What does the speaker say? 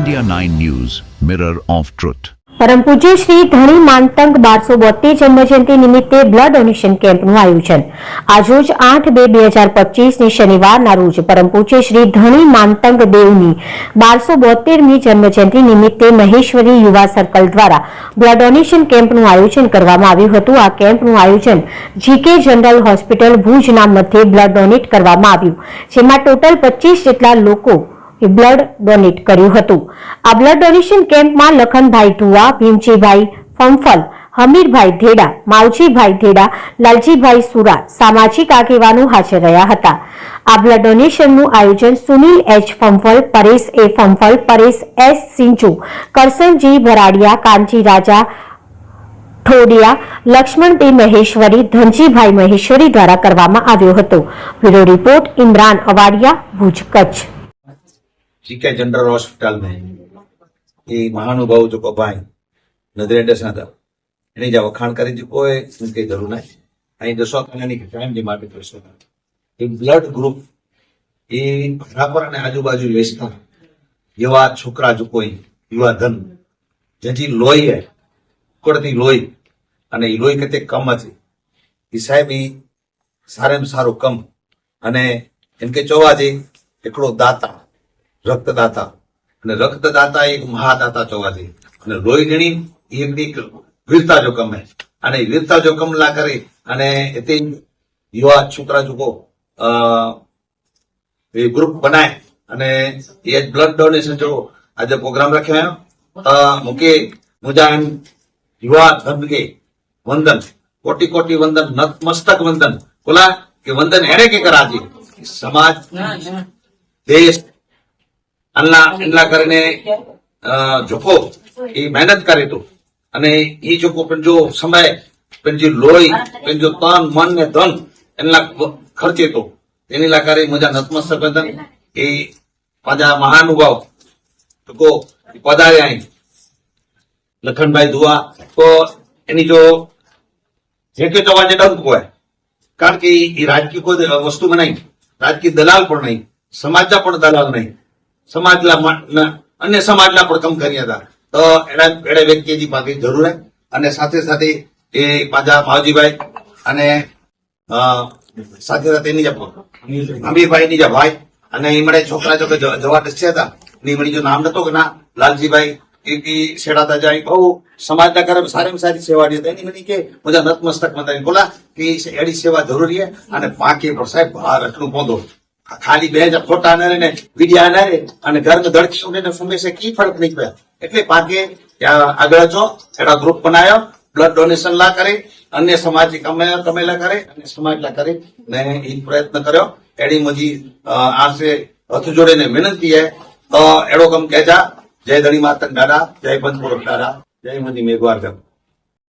India 9 News, Mirror of Truth. પરમ પૂજ્ય શ્રી ધણી માંતંગ 1272 જન્મજયંતિ નિમિત્તે બ્લડ ડોનેશન કેમ્પનું આયોજન આજરોજ 8/2/2025 શનિવારના રોજ પરમ પૂજ્ય શ્રી ધણી માંતંગ દેવની 1272મી જન્મજયંતિ નિમિત્તે મહેશ્વરી યુવા સર્કલ દ્વારા બ્લડ ડોનેશન કેમ્પનું આયોજન કરવામાં આવ્યું હતું। આ કેમ્પનું આયોજન જીકે જનરલ હોસ્પિટલ ભુજના મધ્યે બ્લડ ડોનેટ કરવામાં આવ્યું, જેમાં ટોટલ 25 જેટલા લોકો બ્લડ ડોનેટ કર્યું હતું। આ બ્લડ ડોનેશન કેમ્પમાં લખનભાઈ ધુઆ, ભીમજીભાઈ ફંફલ, હમીરભાઈ ધેડા, માવજીભાઈ ધેડા, લાલજીભાઈ સુરા સામાજિક આગેવાનો હાજર રહ્યા હતા। આ બ્લડ ડોનેશનનું આયોજન Sunil H Fanfal, Paresh A Fanfal, Paresh S Sinchu, Karsanji Bharadiya, Kanji Raja Thodiya, Laxman B Maheshwari, Dhanjibhai Maheshwari દ્વારા કરવામાં આવ્યો હતો। Bureau report Imran Awadiya, Bhuj, Kutch. GK general hospital में ये महानुभाव जो भाई नजरे दसा था एनी जा वखाण करी चुको है, उनके जरूर नहीं अहीं दसो कलानी टाइम जे माटे करशो ए ब्लड ग्रुप ए बराबर ने आजूबाजू विस्तार युवा छोकरा जो कोई युवा धन जेथी लोही है कोड़ती लोही अने ई लोही कते कम हती ई साहेब ई सारे में सारो कम अने इनके चोवा जे एकड़ो दाता रक्तदाता અને રક્તદાતા એક મહાદાતા જોવા જઈએ અને લોહી ગણી એક વીરતા જો કમ है અને વીરતા જો કમ ला करे અને એતે યુવા છોકરા જો એ ગ્રુપ बनाए અને ये ब्लड डोनेशन जो आज प्रोग्राम रखे हैं मुके मुजान युवा धन के वंदन कोटि कोटि वंदन नतमस्तक वंदन बोला कि वंदन एने के करा जी समाज देश अल्लाह करने झुको ये मेहनत करे तो अने ये झुको पण जो समय पण जो लोही पण जो तन मन ने धन एनला खर्चे तो एनी ला करे मुजा नतमस्तक वंदन ए पाजा महानुभाव झुको पधारे आई लखन भाई दुआ तो एनी जो जेके चवाजे डंक को है कारण कि ये राजकीय कोई वस्तु में नहीं, राजकीय दलाल पण नहीं, समाज पण दलाल नहीं, समाजला अन्य समाजला पण कम कर्या था तो एड़े व्यक्ति जी बाकी जरूर है अने साथे साथे ए पाजा मावजीभाई अने साथे साथे नी अमीरभाई नी भाई अने इमड़े छोकरा जो जवा दस्या था नी मणी जो नाम नतो के ना लालजीभाई की सेड़ाता जाए बहु समाज करे सारे में सारी सेवा दी एनी मणी के मुझे नतमस्तक मत बोला कि एड़ी सेवा जरूरी है अने पाके पर साहेब बाहर रखणो पोंदो खाली बेज फोटा न रे वीडिया न रे अने घर में धड़की उड़े ने समय से की फर्क नहीं पड़ा એટલે પાકે આગળ જો એડા ગ્રુપ બનાયો બ્લડ ડોનેશન લા करे अन्य सामाजिक कमेला करे अन्य समाज ला करे ने ई प्रयत्न कर्यो एडी मुजी आज से हथ जोड़े ने विनंती है तो एड़ो कम कहजा जय धणी मातंग दादा, जय पंचपुर दादा, जय मुजी मेघवार।